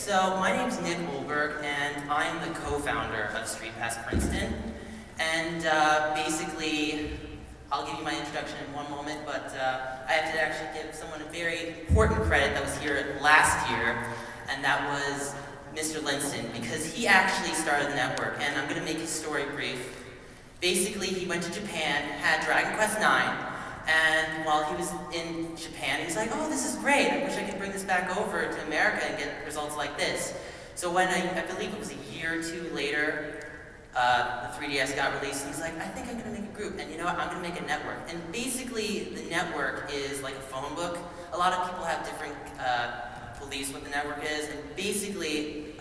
So my name's Nick Olberg, and I'm the co-founder of StreetPass Princeton. And basically, I'll give you my introduction in one moment, but I have to actually give someone a very important credit that was here last year, and that was Mr. Linson, because he actually started the network, and I'm going to make his story brief. Basically, he went to Japan, had Dragon Quest IX, and while he was in Japan, he was like, oh, this is great, I wish I could bring this back over to America and get results like this. So when I believe it was a year or two later, the 3DS got released, and he's like, I think I'm going to make a group, and you know what, I'm going to make a network. And basically, the network is like a phone book. A lot of people have different beliefs what the network is, and basically,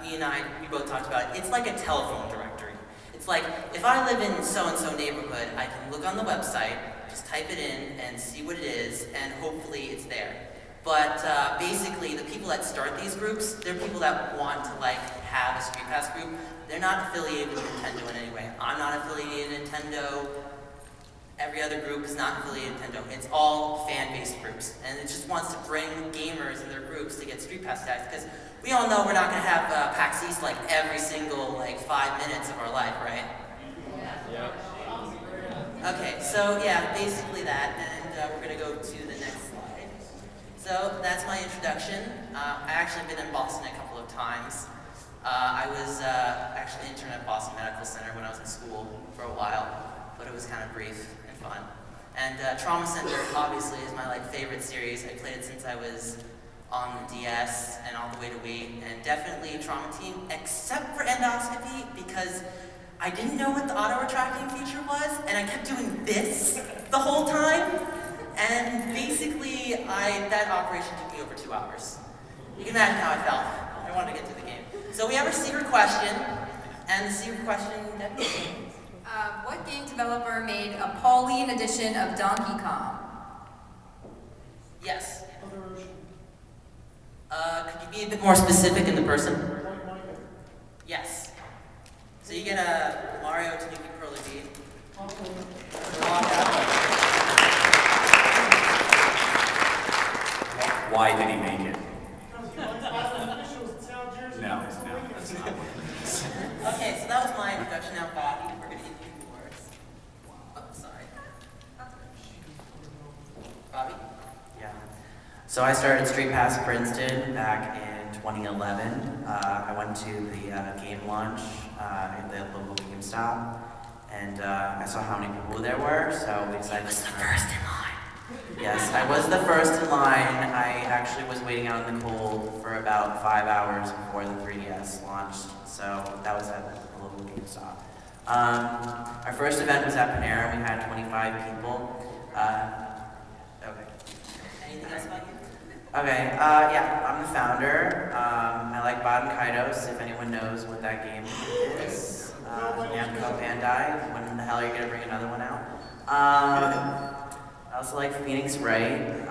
we both talked about it. It's like a telephone directory. It's like, if I live in so-and-so neighborhood, I can look on the website, just type it in and see what it is, and hopefully it's there. But basically, the people that start these groups, they're people that want to have a StreetPass group. They're not affiliated with Nintendo in any way. I'm not affiliated with Nintendo. Every other group is not affiliated with Nintendo. It's all fan-based groups, and it just wants to bring gamers in their groups to get StreetPass tags, because we all know we're not going to have PAX East every single 5 minutes of our life, right? Yeah. Okay, so yeah, basically that, and we're going to go to the next slide. So that's my introduction. I actually been in Boston a couple of times. I was actually an intern at Boston Medical Center when I was in school for a while, but it was kind of brief and fun. And Trauma Center, obviously, is my favorite series. I played it since I was on the DS and all the way to Wii, and definitely Trauma Team, except for endoscopy, because I didn't know what the auto-retracting feature was, and I kept doing this the whole time, and basically, that operation took me over 2 hours. You can imagine how I felt. I wanted to get through the game. So we have our secret question, and the secret question, Debbie? What game developer made a Pauline edition of Donkey Kong? Yes. Could you be a bit more specific in the person? Yes. So you get a Mario Tanuki Pearly Bead. Why did he make it? No. Okay, so that was my introduction. Now, Bobby, we're going to give you words. Oh, sorry. Bobby? Yeah. So I started StreetPass Princeton back in 2011. I went to the game launch at the local GameStop, and I saw how many people there were, so we decided to start. The first in line. Yes, I was the first in line. I actually was waiting out in the cold for about 5 hours before the 3DS launched, so that was at the local GameStop. Our first event was at Panera, and we had 25 people. Okay. Anything else about you? Okay, yeah, I'm the founder. I like Baden Kaitos, if anyone knows what that game is. Namco Bandai, when the hell are you going to bring another one out? I also like Phoenix Wright.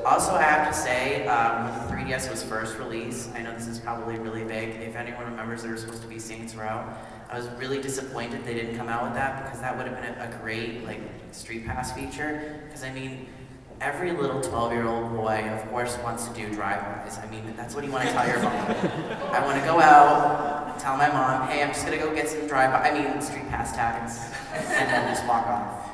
Also, I have to say, when the 3DS was first released, I know this is probably really big, if anyone remembers there was supposed to be Saints Row, I was really disappointed they didn't come out with that, because that would have been a great StreetPass feature, because I mean, every little 12-year-old boy, of course, wants to do drive-bys. I mean, that's what you want to tell your mom. I want to go out, tell my mom, hey, I'm just going to go get some StreetPass tags, and then just walk off.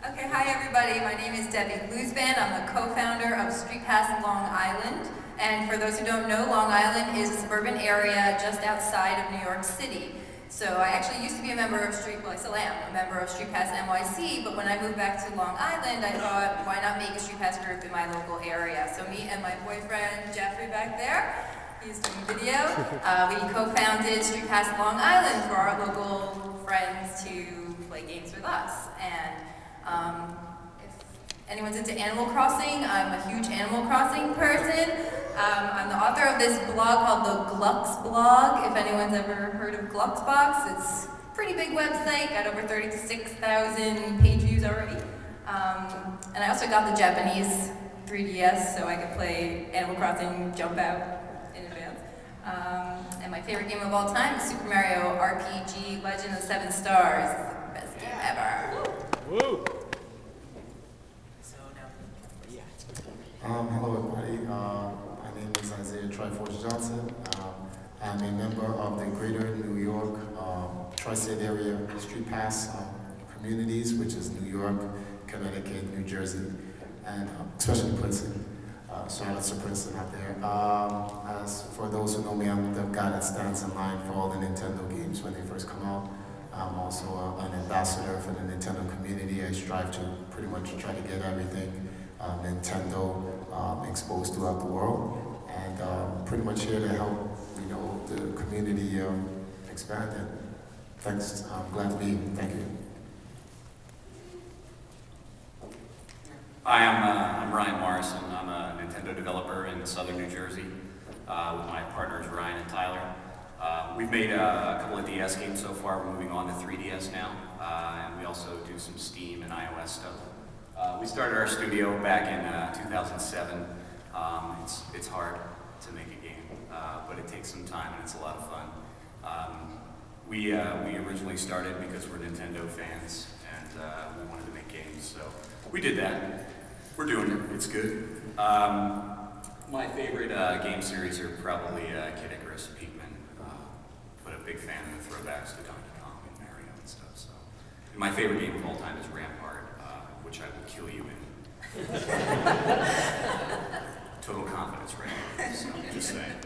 Okay, hi everybody. My name is Debbie Bluesband. I'm the co-founder of StreetPass Long Island. And for those who don't know, Long Island is a suburban area just outside of New York City. So I actually used to be a member of I still am a member of StreetPass NYC, but when I moved back to Long Island, I thought, why not make a StreetPass group in my local area? So me and my boyfriend, Jeffrey, back there, he's doing video, we co-founded StreetPass Long Island for our local friends to play games with us. And if anyone's into Animal Crossing, I'm a huge Animal Crossing person. I'm the author of this blog called the Glux blog, if anyone's ever heard of Gluxbox. It's a pretty big website, got over 36,000 page views already. And I also got the Japanese 3DS, so I could play Animal Crossing Jump Out in advance. And my favorite game of all time is Super Mario RPG Legend of the Seven Stars. It's the best game ever. Woo! So now, Hello everybody. communities, which is New York, Connecticut, New Jersey, and especially Princeton. Shout out to Princeton out there. As for those who know me, I'm the guy that stands in line for all the Nintendo games when they first come out. I'm also an ambassador for the Nintendo community. I strive to pretty much try to get everything Nintendo exposed throughout the world, and pretty much here to help, you know, the community expand it. Thanks. I'm glad to be here. Thank you. Hi, I'm Ryan Morrison. I'm a Nintendo developer in southern New Jersey with my partners Ryan and Tyler. We've made a couple of DS games so far. We're moving on to 3DS now, and we also do some Steam and iOS stuff. We started our studio back in 2007. It's hard to make a game, but it takes some time and it's a lot of fun. We originally started because we're Nintendo fans and we wanted to make games, so we did that. We're doing it. It's good. My favorite game series are probably Kid Icarus, Pikmin, but a big fan of the throwbacks to Donkey Kong and Mario and stuff. So, and my favorite game of all time is Rampart, which I will kill you in. Total confidence, right? So, just saying.